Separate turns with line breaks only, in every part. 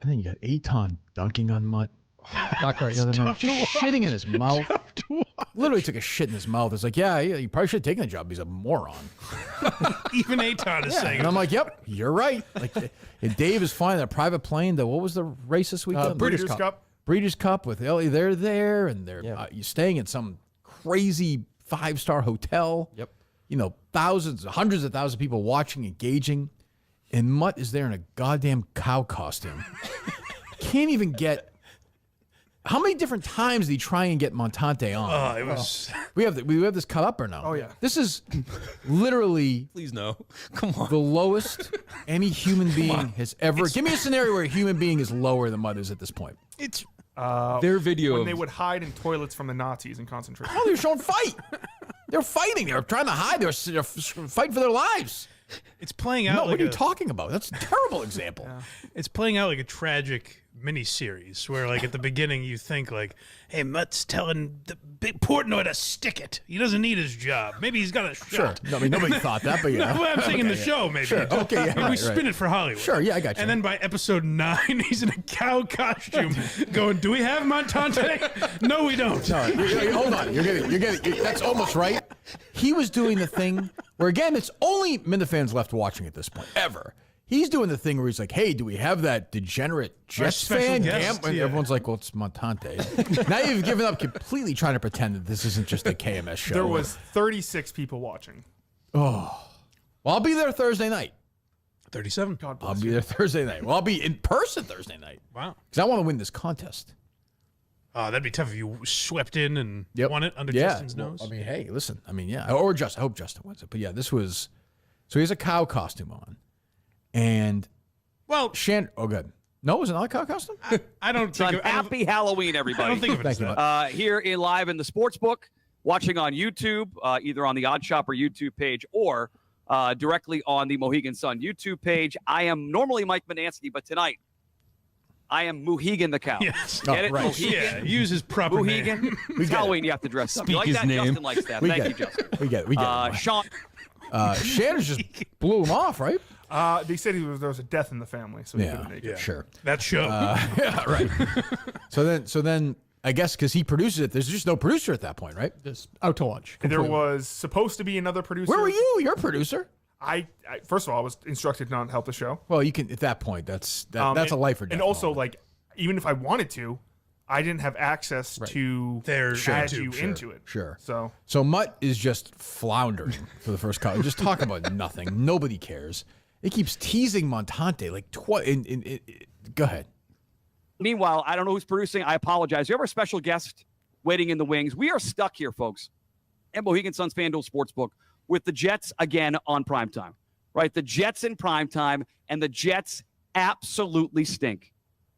And then you got Aton dunking on Mutt. Not great. The other night, just shitting in his mouth. Literally took a shit in his mouth. It's like, yeah, you probably should have taken the job. He's a moron.
Even Aton is saying
and I'm like, yep, you're right. Like, and Dave is flying a private plane. What was the race this weekend?
Breeders' Cup.
Breeders' Cup with Ellie. They're there, and they're you're staying in some crazy 5-star hotel.
Yep.
You know, thousands, hundreds of thousands of people watching, engaging. And Mutt is there in a goddamn cow costume. Can't even get... How many different times did he try and get Montante on?
Oh, it was...
We have this cut up or no?
Oh, yeah.
This is literally...
Please no. Come on.
The lowest any human being has ever... Give me a scenario where a human being is lower than Mutt is at this point.
It's...
Their video
when
of...
they would hide in toilets from the Nazis in concentration.
Oh, they were showing fight. They're fighting. They were trying to hide. They were fighting for their lives.
It's playing out
No,
like
what are you talking about? That's a terrible example.
It's playing out like a tragic miniseries where, like, at the beginning you think, like, hey, Mutt's telling the big Portnoy to stick it. He doesn't need his job. Maybe he's got a shot.
No, I mean, nobody thought that, but yeah.
No, I'm saying in the show, maybe.
Sure. Okay, yeah,
we spin it for Hollywood.
Sure, yeah, I got you.
And then by episode 9, he's in a cow costume going, do we have Montante? No, we don't.
No, hold on. You're getting. That's almost right. He was doing the thing where, again, it's only Minifans left watching at this point, ever. He's doing the thing where he's like, hey, do we have that degenerate Jets fan?
Guest,
and everyone's like, well, it's Montante. Now you've given up completely trying to pretend that this isn't just a KMS show.
There was 36 people watching.
Oh. Well, I'll be there Thursday night.
37.
God bless
I'll
you.
be there Thursday night. Well, I'll be in person Thursday night.
Wow.
Because I want to win this contest.
That'd be tough if you swept in and won it under Justin's nose.
I mean, hey, listen. I mean, yeah. Or Justin. I hope Justin wins it. But yeah, this was... So he has a cow costume on. And...
Well...
Oh, good. No, it was not a cow costume?
I don't think...
Happy Halloween, everybody.
I don't think of it as that.
Here live in the Sportsbook, watching on YouTube, either on the Odd Shopper YouTube page or directly on the Mohegan Sun YouTube page. I am normally Mike Manansky, but tonight I am Mohegan the cow.
Yes.
Get it?
right.
Mohegan.
Yeah, use his proper
Mohegan.
name.
It's Halloween, you have to dress up.
Speak
You like
his
that?
name.
Justin likes that. Thank you, Justin.
We get it.
Sean.
Shannon just blew him off, right?
They said there was a death in the family, so he couldn't make it.
Yeah.
Sure.
That show.
Yeah, right. So then, I guess because he produces it, there's just no producer at that point, right?
Just out to lunch.
There was supposed to be another producer.
Where were you? You're a producer.
I first of all, I was instructed not to help the show.
Well, you can at that point. That's a life or death.
And also,
moment.
like, even if I wanted to, I didn't have access to
Their
add
YouTube,
you into it.
Sure.
So
Mutt is just floundering for the first couple. Just talk about nothing. Nobody cares. It keeps teasing Montante like go ahead.
Meanwhile, I don't know who's producing. I apologize. You have our special guest waiting in the wings. We are stuck here, folks, at Mohegan Sun's FanDuel Sportsbook with the Jets again on primetime, right? The Jets in primetime, and the Jets absolutely stink.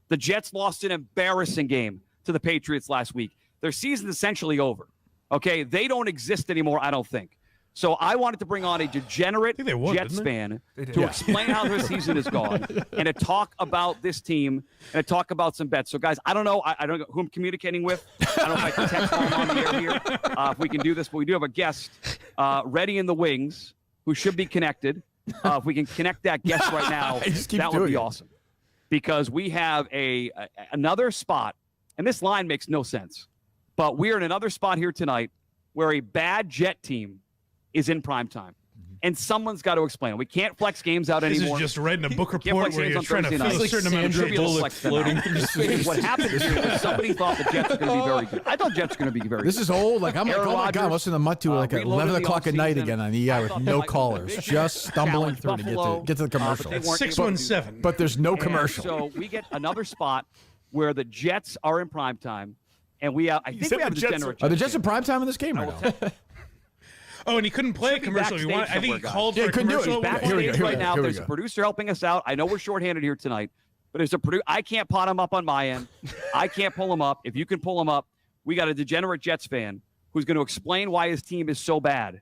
The Jets lost an embarrassing game to the Patriots last week. Their season's essentially over, okay? They don't exist anymore, I don't think. So I wanted to bring on a degenerate Jets fan to explain how their season is gone and to talk about this team and to talk about some bets. So, guys, I don't know. I don't know who I'm communicating with. I don't know if I can text them on the air here if we can do this. But we do have a guest ready in the wings who should be connected. If we can connect that guest right now, that would be awesome. Because we have another spot, and this line makes no sense. But we're in another spot here tonight where a bad Jet team is in prime time. And someone's got to explain it. We can't flex games out
This
anymore.
is just writing a book report where you're trying to
Thursday
fill a
night.
certain amount of
Sandra
shapes.
Bullock floating through space.
What happened here was somebody thought the Jets were going to be very good. I thought Jets were going to be very
This
good.
is old. Like I'm like,
Aaron
oh my God,
Rodgers,
listening to Mutt to like at
reloaded
11
the
o'clock at night
offseason.
again on
I
EI
thought
with
they
no
might win
callers,
the division,
just stumbling
challenge
through to
Buffalo,
get to the
but they
commercial.
weren't able to do that.
617.
But there's no
And
commercial.
So we get another spot where the Jets are in prime time, and I think
said
we have
the
a
Jets
degenerate
Are the
Jets
Jets in prime time in this game right now?
Oh, and he couldn't play a
Should be
commercial. He wanted, I think he
backstage
called
Yeah,
for
he
a
couldn't do it.
commercial.
He's
Backstage
Here we go,
right now.
here we
There's
go.
a producer helping us out. I know we're shorthanded here tonight, but there's a producer. I can't pot him up on my end. I can't pull him up. If you can pull him up, we got a degenerate Jets fan who's going to explain why his team is so bad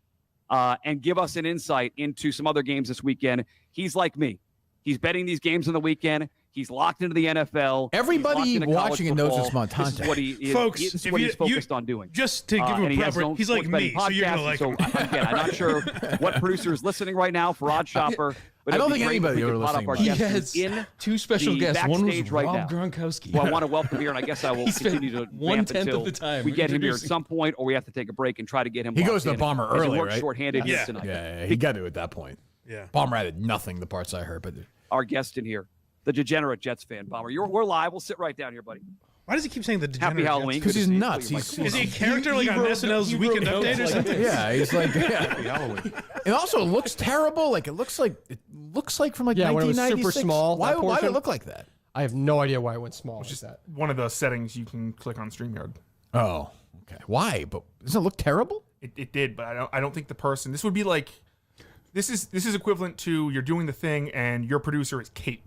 and give us an insight into some other games this weekend. He's like me. He's betting these games on the weekend. He's locked into the NFL.
Everybody watching it knows it's Montante.
This is what he is,
Folks,
this is
if
what
you-
he's focused on doing.
Just to give
And
him
he
a
has his
proper,
own
he's like
sports
me,
betting
so you're going to
podcast.
like
So
him.
again, I'm not sure what producer is listening right now for Odd Shopper, But
I don't
it'd be
think
great if
anybody
we
ever
could pot up
listening
our
to
He
guests
has
in
2 special
the
guests. One was
backstage right
Rob
now.
Gronkowski.
Who I want to welcome here, and I guess I will
He spent
continue to
1/10
vamp
of
until
the time
we get him here at
introducing-
some point, or we have to take a break and try to get him.
He
locked
goes to the
in,
Bomber
as he
early,
works
right?
shorthanded here
Yeah.
tonight.
Yeah, he got to at that point.
Yeah.
Bomber added nothing, the parts I heard, but
Our guest in here, the degenerate Jets fan, Bomber. We're live. We'll sit right down here, buddy.
Why does he keep saying the degenerate?
Happy Halloween.
because
Good
he's
to see you.
nuts.
Put your
He's,
microphone
Is he a
he's-
character like on SNL's Weekend Update or something?
yeah, he's like, yeah. It also looks terrible. Like it looks like from like
Yeah, when it was
1996.
super small,
Why
that
would it
portion.
look like that?
I have no idea why it went small. Just that.
One of those settings you can click on StreamYard.
Oh, okay. Why? But doesn't it look terrible?
It did, but I don't think the person. This would be like, this is equivalent to you're doing the thing and your producer is Kate,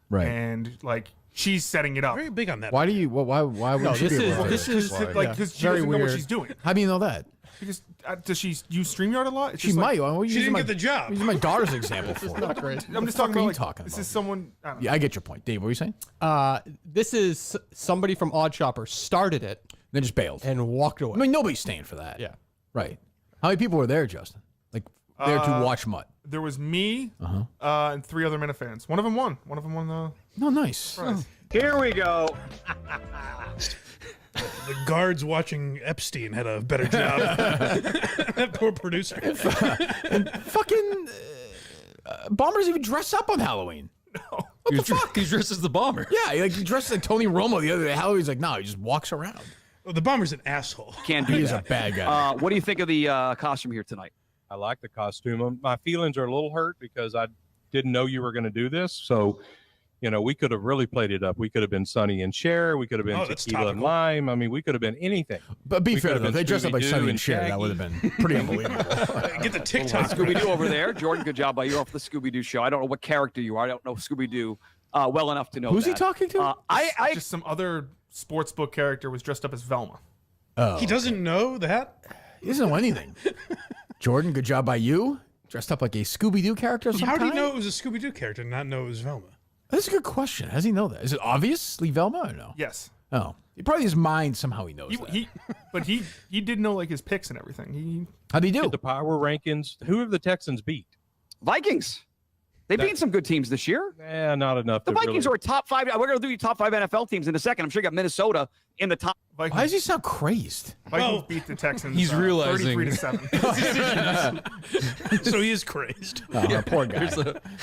Right.
and like she's setting it up.
Very big on that.
Why do you? Why would
No,
she
this
be
is
able to-
this is
Like
yeah,
because she
very
doesn't know what
weird.
she's doing.
How do you know that?
Because does she use StreamYard a lot? It's
She
just
might.
like-
Why would you
She
use
didn't
my,
get the job.
Use my daughter's example for it.
Not great.
I'm just
fuck
talking
are
about
you
like,
talking
this
about?
is someone. I don't know.
Yeah, I get your point, Dave. What were you saying?
This is somebody from Odd Shopper started it
Then just bailed.
and walked away.
I mean, nobody's staying for that.
Yeah.
Right. How many people were there, Justin? Like there to watch Mutt?
There was me and 3 other Minifans. One of them won. One of them won the
No, nice.
prize.
Here we go.
The guards watching Epstein had a better job. That poor producer.
Fucking Bombers even dress up on Halloween.
He dressed as the bomber.
Yeah, he dresses like Tony Romo the other day. Halloween's like, no, he just walks around.
Well, the bomber's an asshole.
Can't do
He is a
that.
bad guy.
What do you think of the costume here tonight?
I like the costume. My feelings are a little hurt because I didn't know you were going to do this. So, you know, we could have really played it up. We could have been Sonny and Cher. We could have been
Oh, that's
Tequila and
topical.
Lime. I mean, we could have been anything.
But be
we
fair
could've
though,
been
they dressed up like
Scooby-Doo
Sonny and
and
Cher. That
Shaggy.
would have been pretty unbelievable.
Get the TikTok.
Scooby Doo over there. Jordan, good job by you off the Scooby Doo show. I don't know what character you are. I don't know Scooby Doo well enough to know.
Who's he
that.
talking to?
I
Just some other sports book character was dressed up as Velma.
Oh,
He doesn't know that?
he doesn't know anything. Jordan, good job by you. Dressed up like a Scooby Doo character. Of some
How do you
kind?
know it was a Scooby Doo character and not know it was Velma?
That's a good question. How does he know that? Is it obviously Velma or no?
Yes.
Oh, he probably his mind somehow he knows that.
But he did know like his picks and everything.
How'd he do?
The power rankings. Who have the Texans beat?
Vikings. They beat some good teams this year.
Not enough.
The
to
Vikings
really,
are a top 5. We're going to do your top 5 NFL teams in a second. I'm sure you got Minnesota in the top.
Vikings,
Why does he sound crazed?
Vikings
Well,
beat the Texans.
he's realizing-
33-7.
So he is crazed.
Oh, poor guy.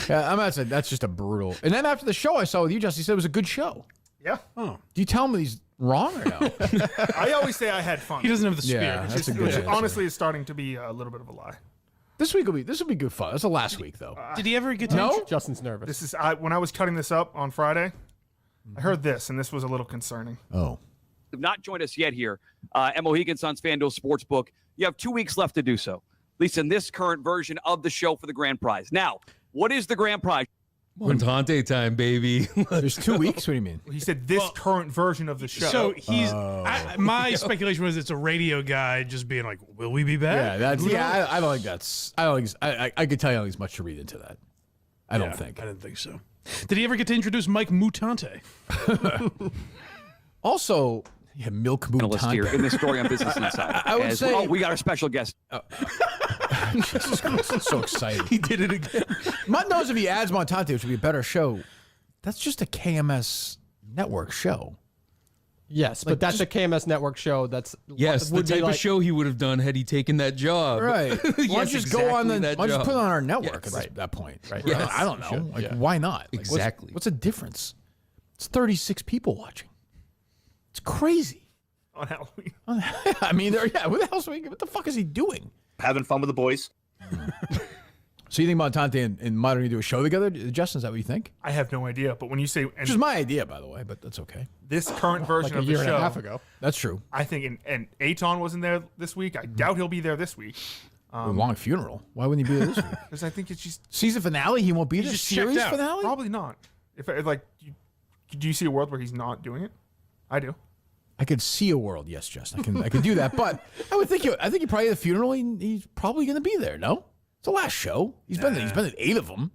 Yeah, I'm not saying that's just a brutal. And then after the show I saw with you, Justin, he said it was a good show.
Yeah.
Do you tell him he's wrong or no?
I always say I had fun.
He doesn't have the spirit.
Yeah, that's a good
Which
answer.
honestly is starting to be a little bit of a lie.
This will be good fun. That's the last week though.
Did he ever get to
No?
Justin's nervous.
This is when I was cutting this up on Friday. I heard this, and this was a little concerning.
Oh.
Have not joined us yet here. Emma Mohegan Sons FanDuel Sportsbook. You have 2 weeks left to do so, at least in this current version of the show for the grand prize. Now, what is the grand prize?
Montante time, baby.
There's 2 weeks? What do you mean?
He said this current version of the show.
So he's. My speculation was it's a radio guy just being like, "Will we be back?"
Yeah, that's I don't think that's I don't think I could tell you I don't think there's much to read into that. I don't think.
I didn't think so. Did he ever get to introduce Mike Mutante?
Also, yeah, Milk
Analyst here in
Mutante.
this story on Business Insider.
I would say-
oh, we got our special guest.
Jesus Christ, I'm so excited.
He did it again.
Mutt knows if he adds Montante, which would be a better show. That's just a KMS network show.
yes, but that's a KMS network show. That's
Yes, the
would be
type
like-
of show he would have done had he taken that job.
Right. Why don't
Yes,
you just go on
exactly
the
that
why don't you
job.
put it on our network
Yes.
at that point? Right.
Yes.
I don't know.
Should,
Like
yeah.
why not? Like,
Exactly.
What's the difference? It's 36 people watching. It's crazy.
on Halloween.
I mean, what the fuck is he doing?
Having fun with the boys.
So you think Montante and Mutt are going to do a show together? Justin, is that what you think?
I have no idea, but when you say
Which is my idea, by the way, but that's okay.
this current version
like a
of
year
the
and
show,
a half ago.
That's true.
I think, and Aton wasn't there this week. I doubt he'll be there this week
A long funeral. Why wouldn't he be there this week?
because I think it's just
Season finale, he won't be there.
just checked
Series
out.
finale?
probably not. If like, do you see a world where he's not doing it? I do.
I could see a world, yes, Justin. I can do that, but I would think I think he probably at the funeral. He's probably going to be there. No, it's the last show. He's been at 8 of them.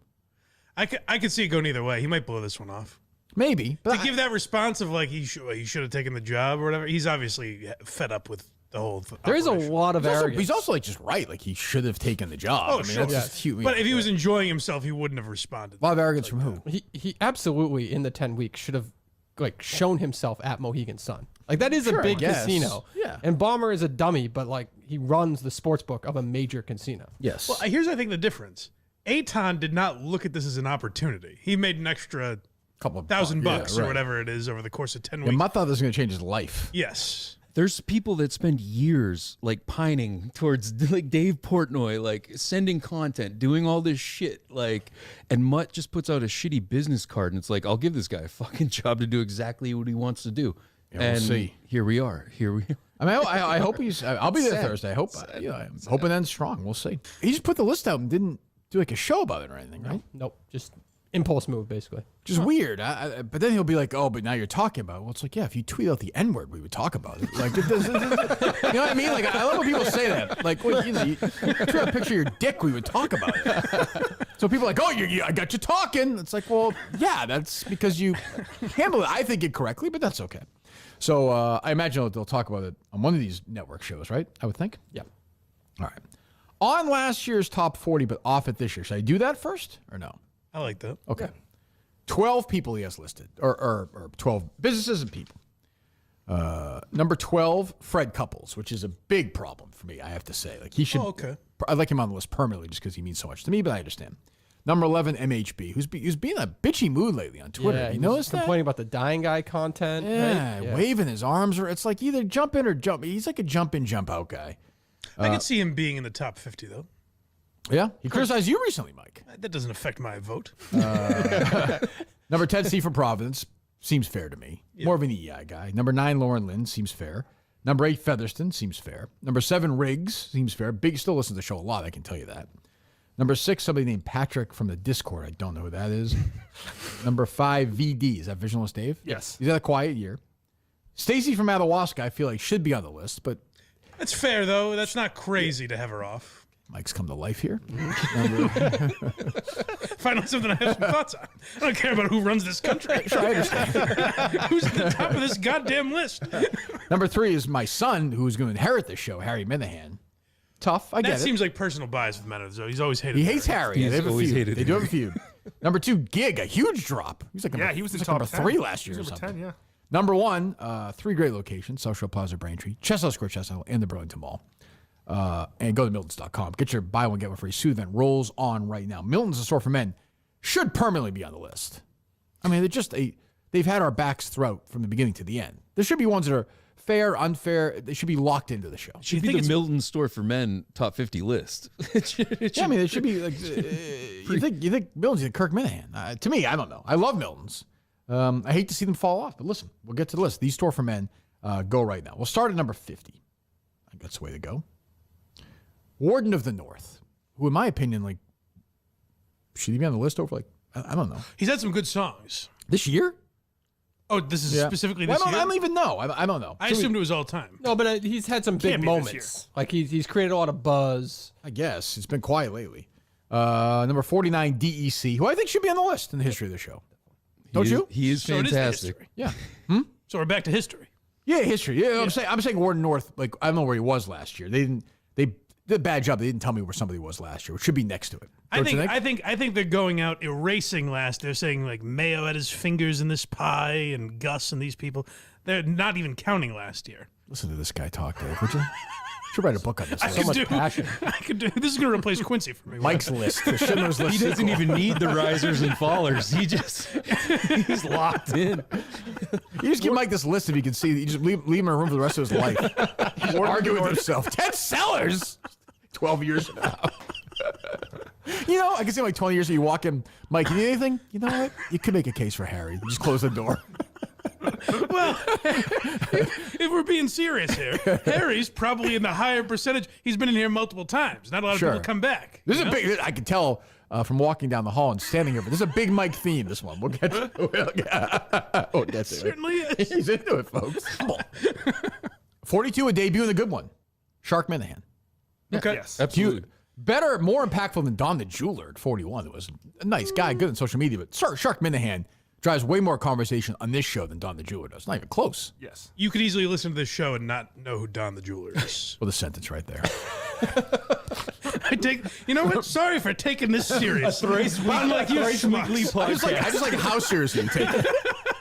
I could see it going either way. He might blow this one off.
Maybe, but
To give that response of like he should have taken the job or whatever. He's obviously fed up with the whole.
There is a
operation.
lot of arrogance.
He's also like just right. Like he should have taken the job.
Oh,
I mean,
sure.
that's just huge.
But if he was enjoying himself, he wouldn't have responded.
a lot of arrogance from who?
He absolutely in the 10 weeks should have like shown himself at Mohegan Sun. Like that is a
Sure, I
big
guess.
casino.
Yeah.
And Ballmer is a dummy, but like he runs the sports book of a major casino.
Yes.
Well, here's I think the difference. Aton did not look at this as an opportunity. He made an extra
couple of
$1,000
yeah,
or
right.
whatever it is over the course of 10
Yeah,
weeks.
Mutt thought this was going to change his life.
Yes.
There's people that spend years like pining towards like Dave Portnoy, like sending content, doing all this shit, like, and Mutt just puts out a shitty business card, and it's like, I'll give this guy a fucking job to do exactly what he wants to do.
Yeah, we'll
and
see.
Here we are. Here we are.
I mean, I hope he's. I'll be there
Sad.
Thursday. I hope. I'm hoping that's strong. We'll see. He just put the list out and didn't do like a show about it or anything, right?
Nope. Just impulse move, basically.
Just weird. But then he'll be like, "Oh, but now you're talking about it." Well, it's like, yeah, if you tweet out the N word, we would talk about it. Like, you know what I mean? Like, I love when people say that. Like, well, you tweet out a picture of your dick, we would talk about it. So people are like, "Oh, I got you talking." It's like, well, yeah, that's because you handle it. I think it correctly, but that's okay. So I imagine they'll talk about it on one of these network shows, right? I would think.
Yeah.
All right. On last year's top 40, but off it this year. Should I do that first or no?
I like that.
Okay. 12 people he has listed, or 12 businesses and people. Number 12, Fred Couples, which is a big problem for me, I have to say. Like he should.
Oh, okay.
I'd like him on the list permanently just because he means so much to me, but I understand. Number 11, MHB, who's being a bitchy mood lately on Twitter.
Yeah,
you notice that?
complaining about the dying guy content.
Yeah,
right?
waving his arms. Or it's like either jump in or jump. He's like a jump in, jump out guy.
I could see him being in the top 50, though.
Yeah, he criticized you recently, Mike.
That doesn't affect my vote.
Number 10, Steve from Providence. Seems fair to me. More of an EI guy. Number 9, Lauren Lynn. Seems fair. Number 8, Featherston. Seems fair. Number 7, Riggs. Seems fair. Big still listens to the show a lot, I can tell you that. Number 6, somebody named Patrick from the Discord. I don't know who that is. Number 5, VD. Is that Visionless Dave?
Yes.
He's had a quiet year. Stacy from Madawaska, I feel like should be on the list, but
That's fair, though. That's not crazy to have her off.
Mike's come to life here.
Finally, something I have some thoughts on. I don't care about who runs this country.
Sure, I understand.
Who's at the top of this goddamn list?
Number 3 is my son, who's going to inherit this show, Harry Minahan. Tough, I get
That
it.
seems like personal bias with Meadows, though. He's always hated
He
Harry.
hates Harry.
He's
They have a
always
feud.
hated
They do have a
Harry.
feud. Number 2, Gig, a huge drop. He's like
Yeah, he was in
like
top
number
10.
3 last year
He
or
was number
something.
10, yeah.
Number 1, 3 great locations: South Shore Plaza, Braintree, Chestnut Square, Chestnut, and the Burlington Mall. And go to Miltons.com. Get your buy one, get one free suit event rolls on right now. Milton's, a store for men, should permanently be on the list. I mean, they've had our backs throughout from the beginning to the end. There should be ones that are fair, unfair. They should be locked into the show.
Should be the Milton Store for Men top 50 list.
Yeah, I mean, it should be like you think Milton's the Kirk Minahan. To me, I don't know. I love Milton's. I hate to see them fall off, but listen, we'll get to the list. These store for men go right now. We'll start at number 50. I think that's the way to go. Warden of the North, who, in my opinion, like, should he be on the list over like I don't know
He's had some good songs.
this year?
Oh, this is specifically this
Well,
year?
I don't even know. I don't know.
I assumed it was all time.
No, but he's had some
Can't
big
be this
moments. Like he's created a lot of buzz.
I guess it's been quiet lately. Number 49, DEC, who I think should be on the list in the history of the show. Don't you?
He is
So it is the
fantastic.
history.
Yeah.
So we're back to history.
Yeah, history. Yeah, I'm saying Warden North. Like I don't know where he was last year. They did a bad job. They didn't tell me where somebody was last year. It should be next to it.
I
Don't you
think they're going out erasing last. They're saying like Mayo had his fingers in this pie and Gus and these people. They're not even counting last year.
Listen to this guy talk, Dave. Would you? Should write a book on this.
I
list.
could
much
do.
passion.
I could do. This is going to replace Quincy for me.
Mike's list. The Schindler's List.
He doesn't
sequel.
even need the risers and fallers. He's locked in.
You just give Mike this list if you can see. You just leave him in a room for the rest of his life. He's arguing with himself. 10 sellers. 12 years from now. You know, I can see like 20 years ago you walk in, Mike, you need anything? You know what? You could make a case for Harry. You just close the door.
Well, if we're being serious here, Harry's probably in the higher percentage. He's been in here multiple times. Not a lot of
Sure.
people come back.
This is
you
a
know?
big, I can tell from walking down the hall and standing here, but this is a big Mike theme, this one. We'll get to it. We'll get to it.
Certainly is.
He's into it, folks. 42, a debut and a good one. Shark Minahan.
Okay.
Yes.
Absolutely.
Better, more impactful than Don the Jeweler at 41. It was a nice guy, good on social media, but Shark Minahan drives way more conversation on this show than Don the Jeweler does. Not even close.
Yes.
You could easily listen to this show and not know who Don the Jeweler is.
Well, the sentence right there.
You know what? Sorry for taking this serious. Unlike you schmucks.
I just like how seriously you take it.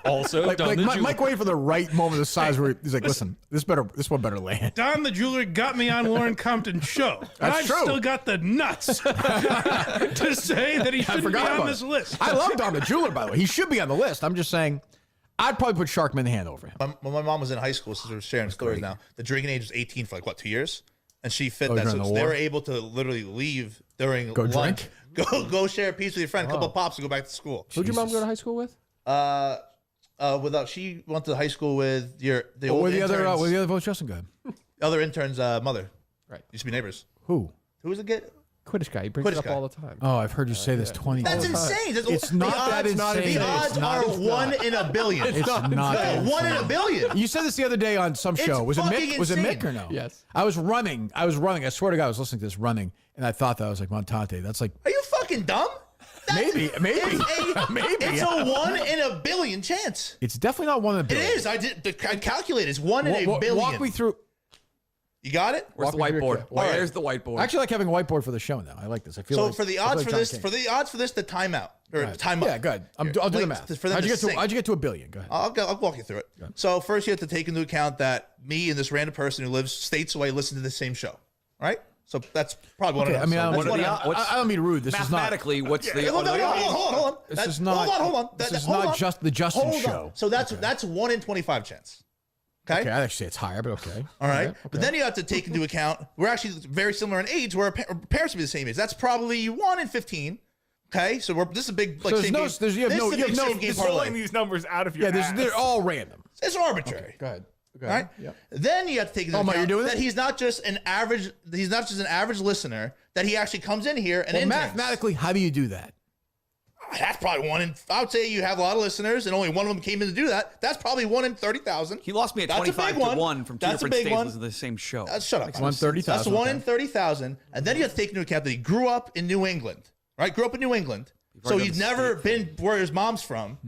Also,
Like,
Don the Jeweler.
Mike waited for the right moment of size where he's like, listen, this one better land.
Don the Jeweler got me on Lauren Compton's show. And
That's
I've
true.
still got the nuts to say that he shouldn't be
forgot
on
about
this
it.
list.
I love Don the Jeweler, by the way. He should be on the list. I'm just saying, I'd probably put Sharkman hand over him.
When my mom was in high school, since we're sharing stories now, the drinking age was 18 for like, what, 2 years? And she fit that.
during
So
the
they
war?
were able to literally leave during
Go
lunch.
drink?
Go share a piece with your friend, a couple of pops, and go back to school.
Who'd your mom go to high school with?
Without she went to high school with the
Where
old
the other,
interns,
where the other votes Justin good?
other intern's mother.
Right.
Used to be neighbors.
Who?
Who was it? Get?
Quidditch guy. He brings
Quidditch
it up
guy.
all the time.
Oh, I've heard you say this 20
That's
times.
insane.
It's not that insane.
The odds
It's not-
are 1 in a billion.
It's not that
One in
insane.
a billion.
You said this the other day on some show. Was it
fucking
Mick? Was it
insane.
Mick or no?
Yes.
I was running. I swear to God, I was listening to this running, and I thought that I was like Montate. That's like
Are you fucking dumb?
maybe.
It's a 1 in a billion chance.
It's definitely not one of the
It
billion.
is. I calculated. It's 1 in a billion.
Walk me through.
You got it?
Where's the
Walk me through
whiteboard?
it. All right.
Where's the whiteboard?
I actually like having a whiteboard for the show now. I like this. I feel
So
like,
for the
I feel
odds
like
for
John
this,
King.
for the odds for this, the timeout or time up.
Yeah, good. I'll do the
Like,
math.
for them
How'd
to
you get to?
sync.
How'd you get to a billion? Go ahead.
I'll walk you through it. So first, you have to take into account that me and this random person who lives states away listen to the same show, right? So that's probably one
Okay,
of
I
them.
mean, I
So
don't,
that's one of them.
I don't mean rude. This is not.
Mathematically, what's the
Hold on.
This
That-
is not.
Hold on.
This is
Hold
not
on.
just the Justin
Hold on.
show.
So that's 1 in 25 chance. Okay.
Okay, I'd actually say it's higher, but okay.
All right.
Okay.
But then you have to take into account we're actually very similar in age. Where our parents would be the same age. That's probably 1 in 15. Okay. So this is a big like
So
same
there's
game.
you have
This
no,
is a
you
big
have no.
same game
this-
parlay.
Pulling these numbers out of your
Yeah,
ass.
they're all random.
It's arbitrary.
Go ahead.
All right.
Yep.
Then you have to take into
Oh, Mike,
account
you're doing
that
it?
he's not just an average. He's not just an average listener. That he actually comes in here and
Well,
interns.
mathematically, how do you do that?
That's probably 1 in. I would say you have a lot of listeners, and only one of them came in to do that. That's probably 1 in 30,000.
He lost me at
That's a
25
big
to
one.
1 from two
That's a
different
big
states
one.
listening to the same show.
Shut up.
130,000,
That's 1
okay.
in 30,000, and then you have to take into account that he grew up in New England, right? Grew up in New England, so
already
he's
done the
never been where his mom's from,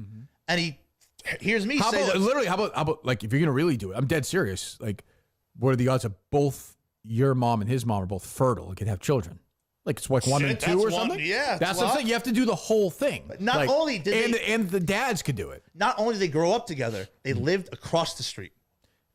and he hears me
How
say
about
that.
literally? How about like if you're gonna really do it? I'm dead serious. Like, what are the odds of both your mom and his mom are both fertile and can have children? Like it's like 1 in
Shit,
2
that's
or
one-
something.
yeah,
that's
it's a
what I'm
lot.
saying. You have to do the whole thing. But
not only did they-
and the dads could do it.
Not only did they grow up together, they lived across the street.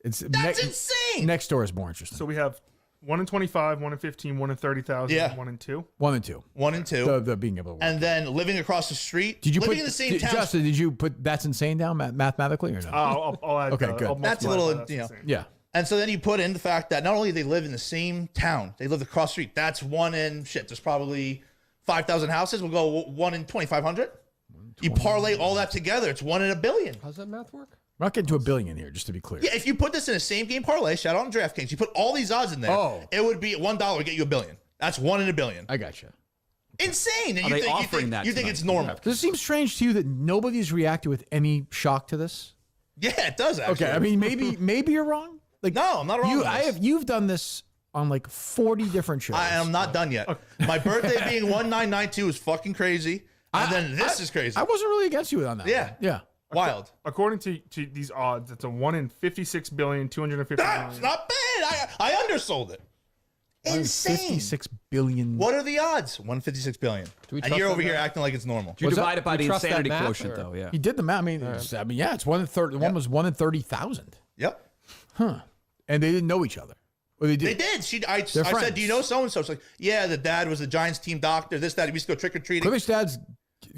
It's
That's insane.
Next door is more interesting.
So we have 1 in 25, 1 in 15, 1 in 30,000,
Yeah.
1 in 2.
1 and 2.
1 and 2,
The being able to work.
and then living across the street.
Did you
living
put
in the same town?
Justin? Did you put that's insane down mathematically or no?
I'll add.
Okay, good.
I'll
That's a
multiply
little,
by that,
you know.
that's insane.
yeah.
And so then you put in the fact that not only they live in the same town, they live across the street. That's 1 in shit. There's probably 5,000 houses. We'll go 1 in 2,500. You parlay all that together, it's 1 in a billion.
How's that math work?
We're not getting to a billion here, just to be clear.
Yeah, if you put this in a same game parlay, shout out on DraftKings, you put all these odds in there, it would be $1 would get you a billion. That's 1 in a billion.
I got you.
Insane. And
Are they offering that
you think
tonight?
it's normal?
Does it seem strange to you that nobody's reacted with any shock to this?
Yeah, it does actually.
Okay, I mean maybe you're wrong. Like
No, I'm not wrong with this.
You've done this on like 40 different shows.
I am not done yet. My birthday being 1992 is fucking crazy. And then this is crazy.
I wasn't really against you on that.
Yeah.
one. Yeah.
Wild.
According to these odds, it's a 1 in 56 billion, 250
That's
million.
not bad. I undersold it. Insane.
56 billion.
What are the odds? 156 billion.
we
And
trust
you're
that
over here
math?
acting like it's normal.
You
What's
divide
that?
it by
You
the
trust that
insanity
math,
quotient,
or-
though. Yeah.
He did the math. I mean, yeah, it's 1 in 30. One was 1 in 30,000,
Yep.
and they didn't know each other. Or they
They
did.
did. I
They're
said,
friends.
do you know so-and-so? She's like, yeah, the dad was the Giants team doctor, this, that. He used to go trick-or-treating.
Quibich's dad's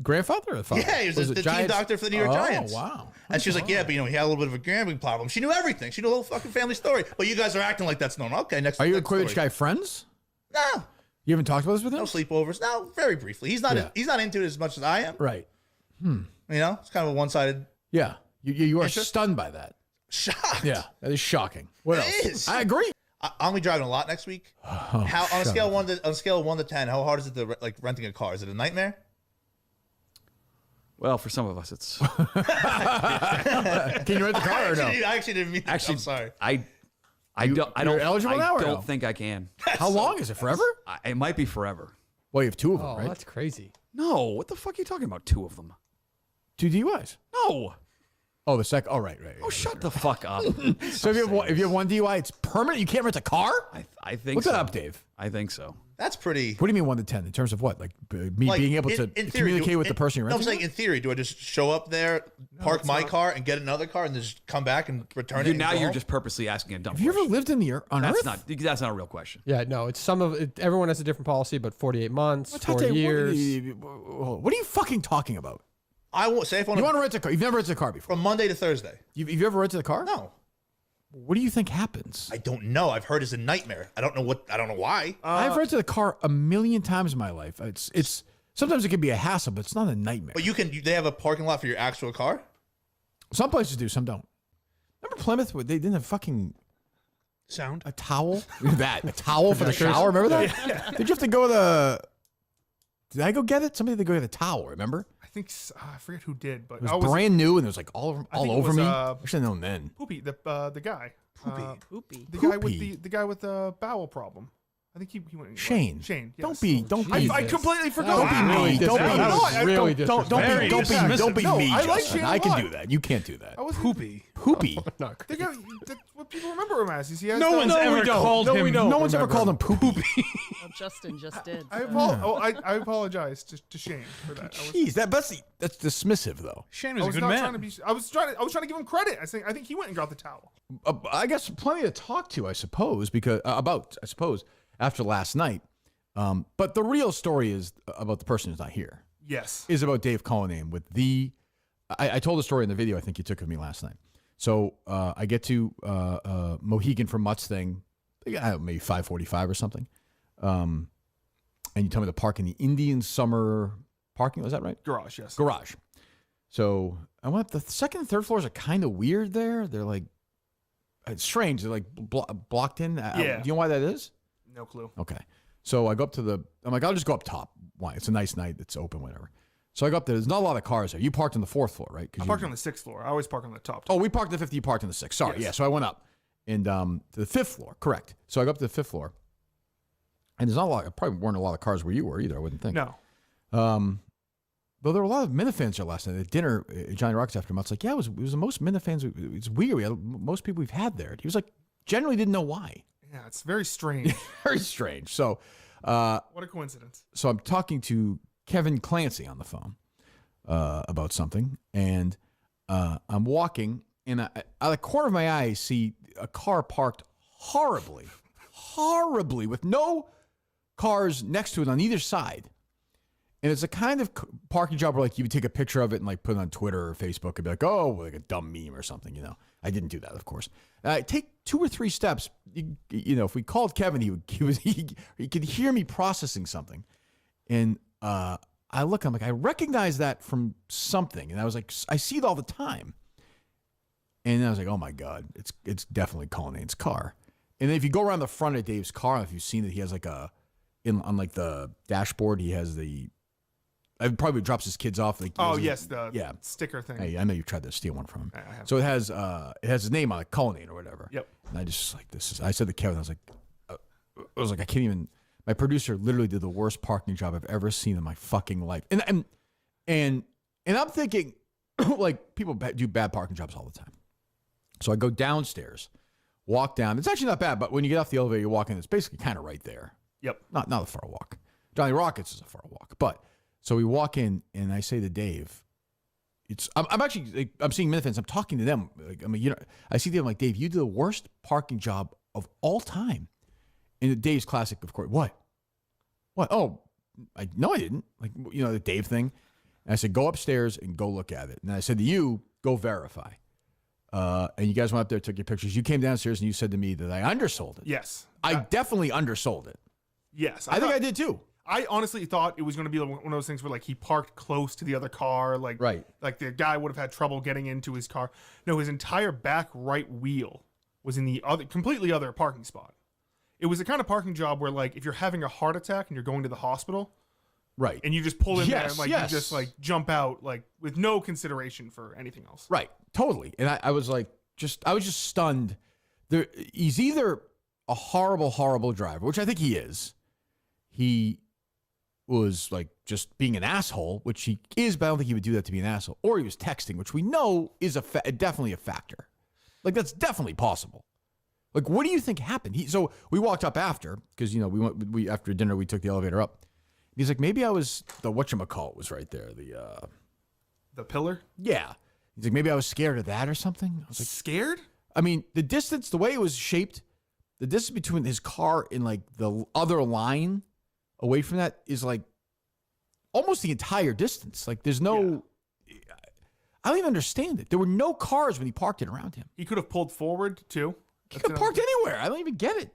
grandfather or father?
Yeah, he was
it
the team
Giants?
doctor for the New York Giants.
Oh, wow.
And she was like, yeah, but he had a little bit of a gambling problem. She knew everything. She knew the whole fucking family story. But you guys are acting like that's normal. Okay, next.
Are you and
next
Quibbich
story.
guy friends?
No,
You haven't talked about this with him?
no sleepovers. No, very briefly. He's not.
Yeah.
He's not into it as much as I am.
Right.
You know, it's kind of a one-sided
Yeah. You are
Interest?
stunned by that.
shock.
Yeah. That is shocking. What
It
else?
is.
I agree.
I'm gonna be driving a lot next week. How on a scale of 1 to 10? How hard is it to like renting a car? Is it a nightmare?
Well, for some of us, it's
Can you rent the car or no?
I actually didn't mean.
actually.
I'm sorry.
I
you're
don't.
eligible
I
now or
don't
no?
think I can.
How long is it? Forever?
It might be forever.
Well, you have two of them,
Oh,
right?
that's crazy.
No, what the fuck are you talking about? 2 of them.
2 DUIs.
No.
Oh, the second. Oh, right.
Oh, shut the fuck up.
So if you have one DUI, it's permanent. You can't rent a car.
I think
Look
so.
that up, Dave.
I think so.
That's pretty.
What do you mean 1 to 10 in terms of what? Like me
Like,
being able to
in theory,
communicate with the person you're
No, I'm
renting?
saying in theory, do I just show up there, park my car, and get another car, and then just come back and return it?
Now
and go
you're
home?
just purposely asking a dumb
Have you ever
question.
lived in the on
That's
Earth?
that's not a real question.
Yeah, no, it's some of it. Everyone has a different policy, but 48 months,
What
4 years.
What are you fucking talking about?
I won't say if I
You
want
want to rent a car? You've never rented a car before.
from Monday to Thursday.
Have you ever rented a car?
No,
What do you think happens?
I don't know. I've heard it's a nightmare. I don't know why.
I've rented a car a million times in my life. It's sometimes it can be a hassle, but it's not a nightmare.
But they have a parking lot for your actual car.
Some places do, some don't. Remember Plymouth? Where they didn't have fucking
Sound.
a towel. A towel for the shower. Remember that? Did you have to go to the? Did I go get it? Somebody had to go get a towel. Remember?
I think I forget who did, but
It was brand new and it was like all
think it
over
was,
me. I should have known then.
Poopy, the guy.
Poopy.
The guy with
Poopy.
the guy with the bowel problem. I think he went.
Shane.
Shane. Yes.
Don't be.
I completely forgot.
Don't be me. Don't be
That was
me.
really
Don't
Very
be. Don't be
No,
me.
I like
Justin.
Shane a
I can
lot.
do that. You can't do that.
I was
Poopy.
Poopy.
Not
The guy, what people remember him as is he has
No
the-
one's ever called him.
No one's ever called him poopy.
Well, Justin just did.
I apologize to Shane for that.
Jeez, that's dismissive though.
Shane
I
was
was
a good
not
man.
trying to be. I was trying to give him credit. I think he went and got the towel.
I guess plenty to talk to, I suppose, because after last night. But the real story is about the person who's not here.
Yes.
Is about Dave Cullinane with the. I told the story in the video I think you took of me last night. So I get to Mohegan for Mutt's thing, maybe 5:45 or something, and you tell me to park in the Indian Summer parking. Was that right?
Garage. Yes.
Garage. So I went up. The second and third floors are kind of weird there. They're like, it's strange. They're like blocked in.
Yeah.
Do you know why that is?
No clue.
Okay. So I go up to I'm like, I'll just go up top. Why? It's a nice night. It's open, whatever. So I go up there. There's not a lot of cars there. You parked on the 4th floor, right?
I parked on the 6th floor. I always park on the top.
Oh, we parked on the 5th. You parked on the 6th. Sorry.
Yes.
Yeah. So I went up and to the 5th floor. Correct. So I go up to the 5th floor. And there's not a lot. Probably weren't a lot of cars where you were either. I wouldn't think.
No.
Though there were a lot of Minifans there last night at dinner. Johnny Rockets after months like, yeah, it was the most Minifans. It's weird. We had most people we've had there. He was like, generally didn't know why.
Yeah, it's very strange.
Very strange. So,
What a coincidence.
so I'm talking to Kevin Clancy on the phone about something, and I'm walking, and out of the corner of my eye, I see a car parked horribly, with no cars next to it on either side. And it's a kind of parking job where like you would take a picture of it and like put it on Twitter or Facebook and be like, oh, like a dumb meme or something, you know. I didn't do that, of course. Take 2 or 3 steps. You know, if we called Kevin, he could hear me processing something. And I look, I'm like, I recognize that from something. And I was like, I see it all the time. And then I was like, oh my God, it's definitely Cullinane's car. And then if you go around the front of Dave's car, if you've seen it, he has like on like the dashboard, he has I probably drops his kids off. Like,
Oh yes, the sticker thing.
Hey, I know you tried to steal one from him.
I have.
So it has his name on it, Cullinane or whatever.
Yep.
And I just like I said to Kevin, I was like, I can't even. My producer literally did the worst parking job I've ever seen in my fucking life. And I'm thinking, like people do bad parking jobs all the time. So I go downstairs, walk down. It's actually not bad, but when you get off the elevator, you walk in. It's basically kind of right there.
Yep.
Not a far walk. Johnny Rockets is a far walk, but. So we walk in, and I say to Dave, I'm actually like, I'm seeing Minifans. I'm talking to them. Like, I mean, you know, I see them like, Dave, you did the worst parking job of all time. And Dave's classic, of course. What? Oh, no, I didn't. Like, you know, the Dave thing. And I said, go upstairs and go look at it. And I said to you, go verify. And you guys went up there, took your pictures. You came downstairs and you said to me that I undersold it.
Yes.
I definitely undersold it.
Yes.
I think I did too.
I honestly thought it was going to be one of those things where like he parked close to the other car, like
Right.
like the guy would have had trouble getting into his car. No, his entire back right wheel was in the completely other parking spot. It was the kind of parking job where like if you're having a heart attack and you're going to the hospital,
Right.
and you just pull in there
Yes,
and like
yes.
you just like jump out like with no consideration for anything else.
Right. Totally. And I was like, I was just stunned. He's either a horrible, horrible driver, which I think he is. was like just being an asshole, which he is, but I don't think he would do that to be an asshole, or he was texting, which we know is definitely a factor. Like that's definitely possible. Like, what do you think happened? So we walked up after, because we after dinner we took the elevator up. He's like, maybe I was the whatchamacallit was right there.
The pillar?
Yeah. He's like, maybe I was scared of that or something. I was like,
Scared?
I mean, the distance, the way it was shaped, the distance between his car and like the other line away from that is like almost the entire distance. Like there's no, I don't even understand it. There were no cars when he parked it around him.
He could have pulled forward too.
He could have parked anywhere. I don't even get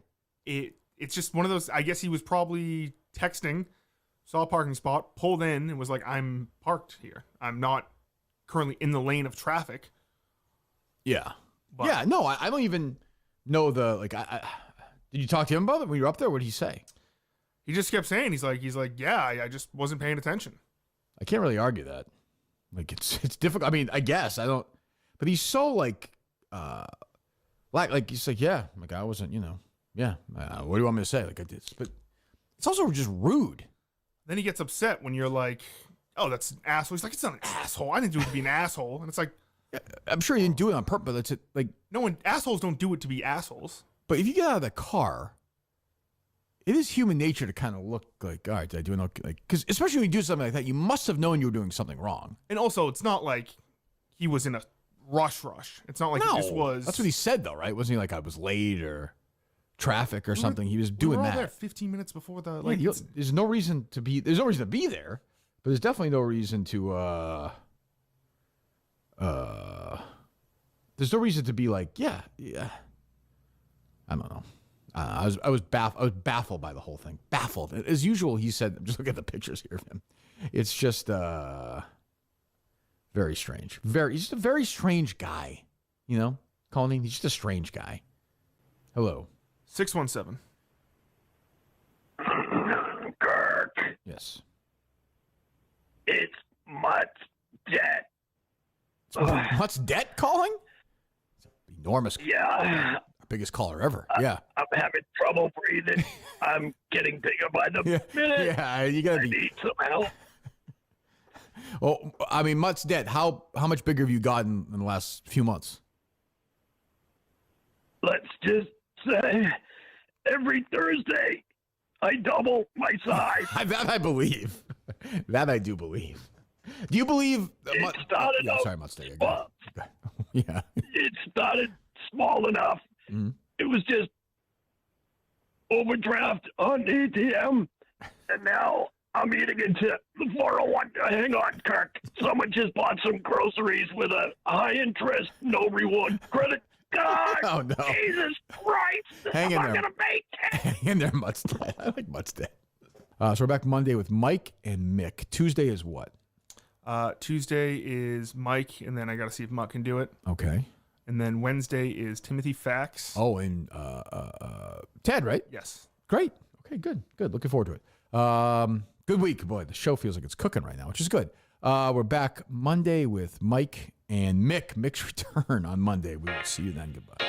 it.
It's just one of those, I guess he was probably texting, saw a parking spot, pulled in, and was like, I'm parked here. I'm not currently in the lane of traffic.
Yeah.
But
yeah, no, I don't even know the, like, did you talk to him about it when you were up there? What did he say?
he just kept saying, he's like, yeah, I just wasn't paying attention.
I can't really argue that. Like, it's difficult. I mean, I guess I don't, but he's so like he's like, yeah, like I wasn't, yeah. What do you want me to say? Like I did, but it's also just rude.
Then he gets upset when you're like, oh, that's an asshole. He's like, it's not an asshole. I didn't do it to be an asshole. And it's like,
I'm sure he didn't do it on purpose, but it's like,
no one, assholes don't do it to be assholes.
But if you get out of the car, it is human nature to kind of look like, all right, did I do enough? Like, because especially when you do something like that, you must have known you were doing something wrong.
And also, it's not like he was in a rush. It's not like he just was.
That's what he said, though, right? Wasn't he like, I was late or traffic or something? He was doing
we were all
that.
there 15 minings before the.
Like, there's no reason to be. There's no reason to be there, but there's definitely no reason to. There's no reason to be like, yeah. I don't know. I was baffled by the whole thing. Baffled. As usual, he said, I'm just looking at the pictures here of him. It's just very strange. He's just a very strange guy. Colleen, he's just a strange guy. Hello.
617.
Kirk,
Yes.
it's Mutt's debt.
What's debt calling? It's an enormous.
Yeah,
Our biggest caller ever. Yeah.
I'm having trouble breathing. I'm getting bigger by the minute.
Yeah, you gotta
I
be.
need some help.
Well, I mean, Mutt's debt. How much bigger have you gotten in the last few months?
Let's just say every Thursday I double my size.
That I believe. That I do believe. Do you believe?
It started
yeah,
out
sorry, Mutt's debt.
small.
Yeah.
It started small enough.
Mm-hmm.
It was just overdraft on ATM, and now I'm eating into the 401. Hang on, Kirk. Someone just bought some groceries with a high interest, no reward credit card.
Oh, no.
Jesus Christ.
Hang in
I'm
there.
going to make it.
Hang in there, Mutt's debt. I like Mutt's debt. So we're back Monday with Mike and Mick. Tuesday is what?
Tuesday is Mike, and then I got to see if Mutt can do it.
Okay.
And then Wednesday is Timothy Fax.
Oh, and Ted, right?
Yes.
Great. Okay, good. Looking forward to it. Good week. Boy, the show feels like it's cooking right now, which is good. We're back Monday with Mike and Mick. Mick's return on Monday. We will see you then. Goodbye.